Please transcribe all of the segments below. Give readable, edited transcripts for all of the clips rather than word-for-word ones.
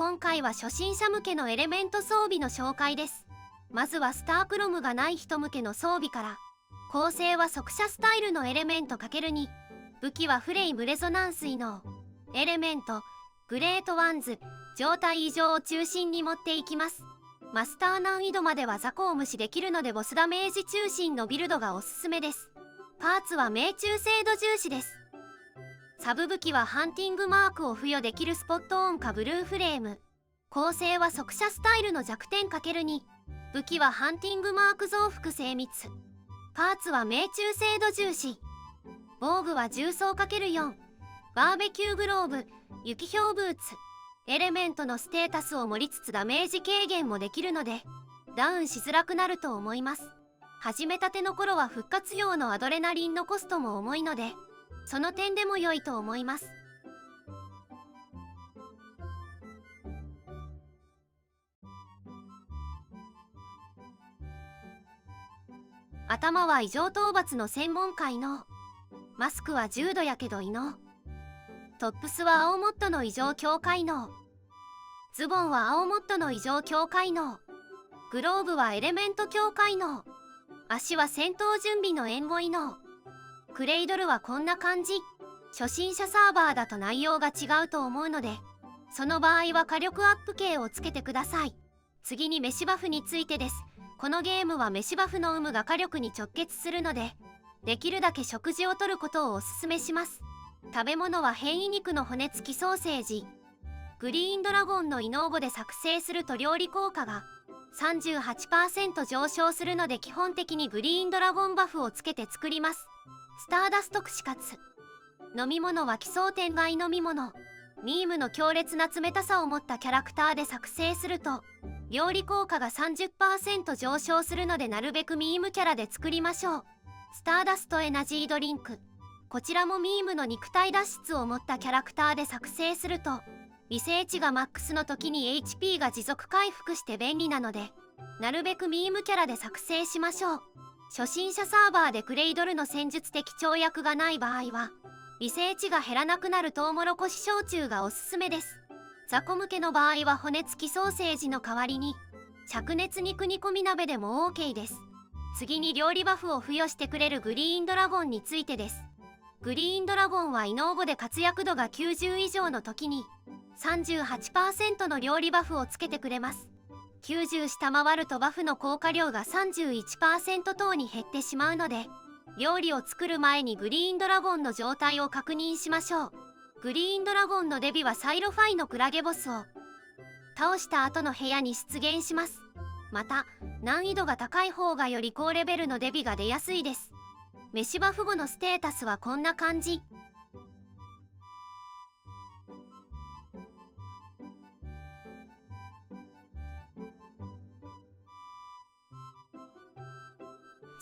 今回は初心者向けのエレメント装備の紹介です。まずはスタークロムがない人向けの装備から。構成は速射スタイルのエレメント ×2。武器はフレイムレゾナンス異能。エレメントグレートワンズ、状態異常を中心に持っていきます。マスター難易度までは雑魚を無視できるのでボスダメージ中心のビルドがおすすめです。パーツは命中精度重視です。サブ武器はハンティングマークを付与できるスポットオンかブルーフレーム。構成は速射スタイルの弱点 ×2。武器はハンティングマーク増幅精密。パーツは命中精度重視。防具は重装 ×4。バーベキューグローブ、雪氷ブーツ。エレメントのステータスを盛りつつダメージ軽減もできるのでダウンしづらくなると思います。始めたての頃は復活用のアドレナリンのコストも重いのでその点でも良いと思います。頭は異常討伐の専門家異能。マスクは10度やけど異能。トップスは青モッドの異常強化異能。ズボンは青モッドの異常強化異能。グローブはエレメント強化異能。足は戦闘準備の援護異能。クレイドルはこんな感じ。初心者サーバーだと内容が違うと思うのでその場合は火力アップ系をつけてください。次に飯バフについてです。このゲームは飯バフの有無が火力に直結するのでできるだけ食事をとることをおすすめします。食べ物は変異肉の骨付きソーセージ。グリーンドラゴンの異能語で作成すると料理効果が 38% 上昇するので基本的にグリーンドラゴンバフをつけて作ります。スターダスト串カツ。飲み物は奇想天外飲み物。ミームの強烈な冷たさを持ったキャラクターで作成すると料理効果が 30% 上昇するのでなるべくミームキャラで作りましょう。スターダストエナジードリンク。こちらもミームの肉体脱出を持ったキャラクターで作成すると理性値がマックスの時に HP が持続回復して便利なのでなるべくミームキャラで作成しましょう。初心者サーバーでクレイドルの戦術的跳躍がない場合は理性値が減らなくなるトウモロコシ焼酎がおすすめです。雑魚向けの場合は骨付きソーセージの代わりに灼熱肉煮込み鍋でも OK です。次に料理バフを付与してくれるグリーンドラゴンについてです。グリーンドラゴンは異能語で活躍度が90以上の時に 38% の料理バフをつけてくれます。90下回るとバフの効果量が 31% 等に減ってしまうので料理を作る前にグリーンドラゴンの状態を確認しましょう。グリーンドラゴンのデビはサイロファイのクラゲボスを倒した後の部屋に出現します。また難易度が高い方がより高レベルのデビが出やすいです。飯バフ後のステータスはこんな感じ。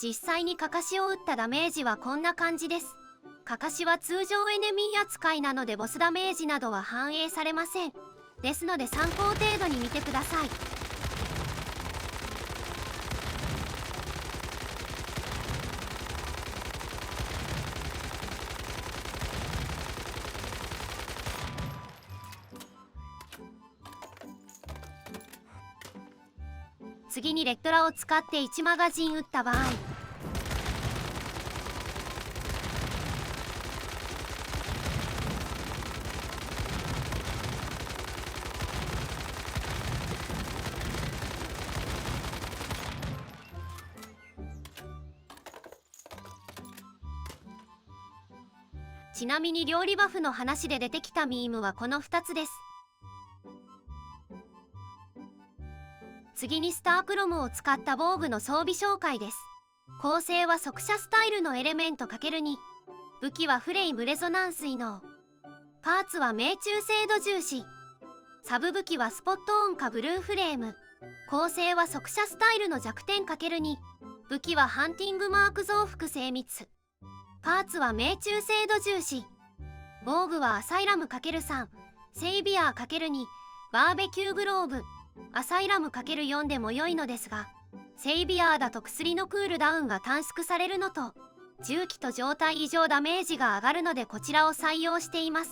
実際にカカシを打ったダメージはこんな感じです。カカシは通常エネミー扱いなのでボスダメージなどは反映されません。ですので参考程度に見てください。次にレッドラを使って1マガジン打った場合ちなみに料理バフの話で出てきたミームはこの2つです。次にスタークロムを使った防具の装備紹介です。構成は速射スタイルのエレメント ×2。武器はフレイムレゾナンス異能。パーツは命中精度重視。サブ武器はスポットオンかブルーフレーム。構成は速射スタイルの弱点 ×2。武器はハンティングマーク増幅精密。パーツは命中精度重視。防具はアサイラム ×3。セイビアー ×2。バーベキューグローブ。アサイラム ×4 でも良いのですがセイビアーだと薬のクールダウンが短縮されるのと重機と状態異常ダメージが上がるのでこちらを採用しています。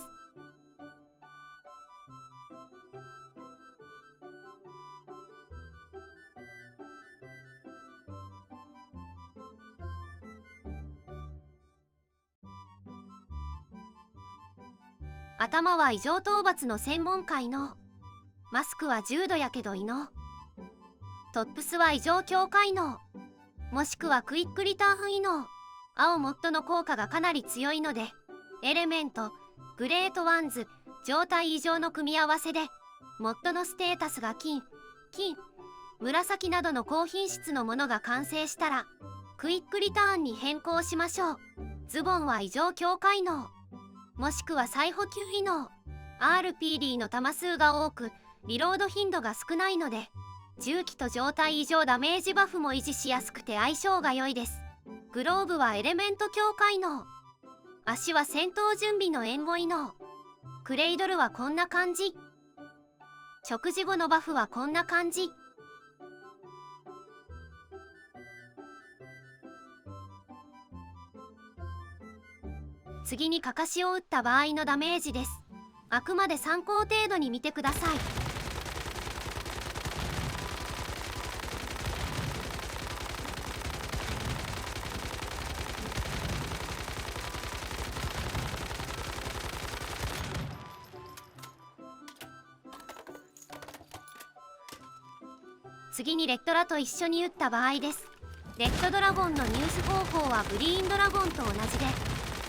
頭は異常討伐の専門家異能。マスクは重度やけど異能。トップスは異常強化異能。もしくはクイックリターン異能。青モッドの効果がかなり強いので、エレメント、グレートワンズ、状態異常の組み合わせで、モッドのステータスが金、紫などの高品質のものが完成したら、クイックリターンに変更しましょう。ズボンは異常強化異能。もしくは再補給異能。RPD の弾数が多く、リロード頻度が少ないので、銃器と状態異常ダメージバフも維持しやすくて相性が良いです。グローブはエレメント強化異能。足は戦闘準備の援護異能。クレイドルはこんな感じ。食事後のバフはこんな感じ。次にカカシを打った場合のダメージです。あくまで参考程度に見てください。次にレッドラと一緒に打った場合です。レッドドラゴンの入手方法はグリーンドラゴンと同じで、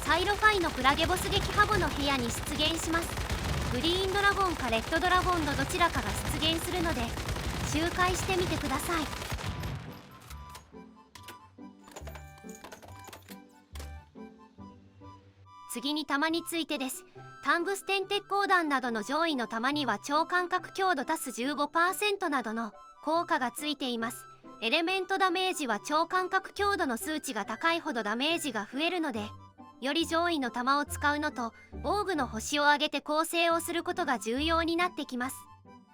サイロファイのクラゲボス撃破後の部屋に出現します。グリーンドラゴンかレッドドラゴンのどちらかが出現するので、周回してみてください。次に弾についてです。タングステン鉄鋼弾などの上位の弾には超感覚強度足す 15% などの効果がついています。エレメントダメージは超感覚強度の数値が高いほどダメージが増えるので、より上位の弾を使うのと防具の星を上げて構成をすることが重要になってきます。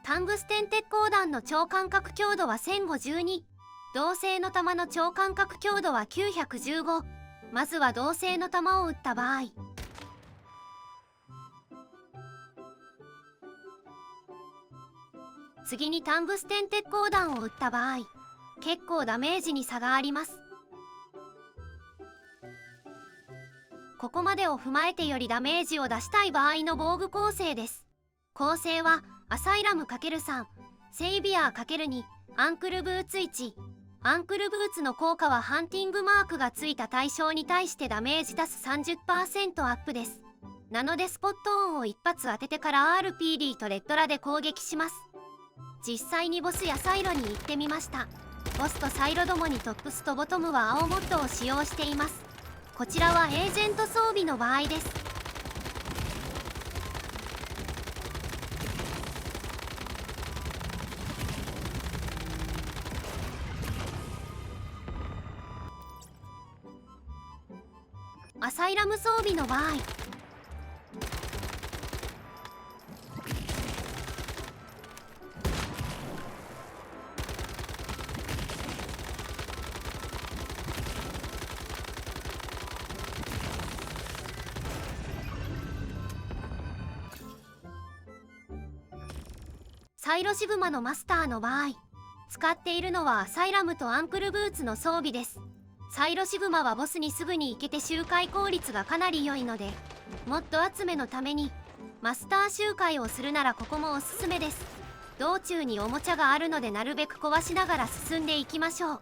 タングステン鉄鋼弾の超感覚強度は1052。同性の弾の超感覚強度は915。まずは同性の弾を撃った場合、次にタングステン鉄鋼弾を撃った場合、結構ダメージに差があります。ここまでを踏まえてよりダメージを出したい場合の防具構成です。構成はアサイラム ×3、セイビアー ×2、アンクルブーツ1。アンクルブーツの効果はハンティングマークがついた対象に対してダメージ足す 30% アップです。なのでスポットオンを一発当ててから RPD とレッドラで攻撃します。実際にボスやサイロに行ってみました。ボスとサイロどもにトップスとボトムは青モッドを使用しています。こちらはエージェント装備の場合です。アサイラム装備の場合、サイロシグマのマスターの場合、使っているのはアサイラムとアンクルブーツの装備です。サイロシグマはボスにすぐに行けて周回効率がかなり良いので、もっと集めのためにマスター周回をするならここもおすすめです。道中におもちゃがあるのでなるべく壊しながら進んでいきましょう。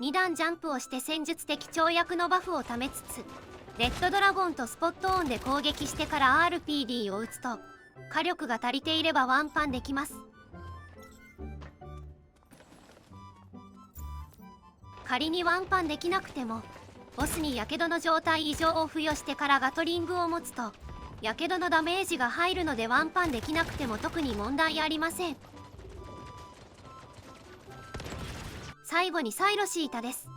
2段ジャンプをして戦術的跳躍のバフをためつつ、レッドドラゴンとスポットオンで攻撃してから RPD を打つと、火力が足りていればワンパンできます。仮にワンパンできなくても、ボスに火傷の状態異常を付与してからガトリングを持つと、火傷のダメージが入るのでワンパンできなくても特に問題ありません。最後にサイロシータです。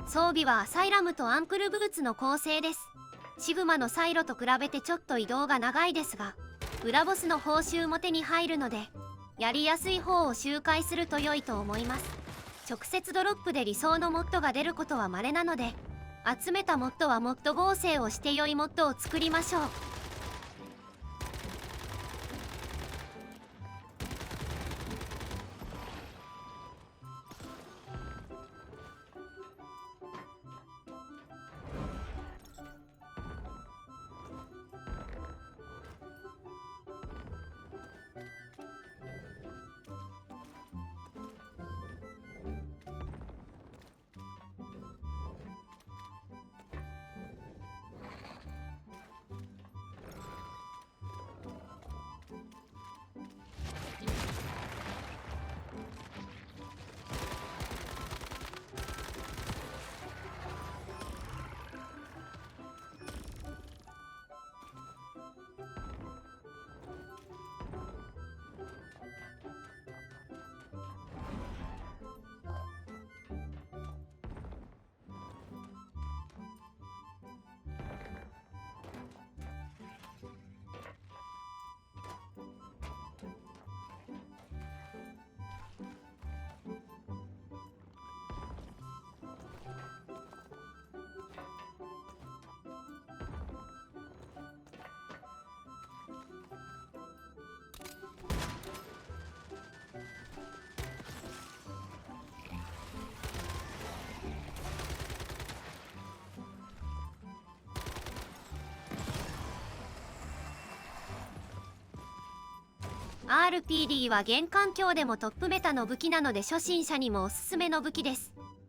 装備はアサイラムとアンクルブーツの構成です。シグマのサイロと比べてちょっと移動が長いですが、裏ボスの報酬も手に入るので、やりやすい方を周回すると良いと思います。直接ドロップで理想のモッドが出ることは稀なので、集めたモッドはモッド合成をして良いモッドを作りましょう。RPD は現環境でもトップメタの武器なので初心者にもおすすめの武器です。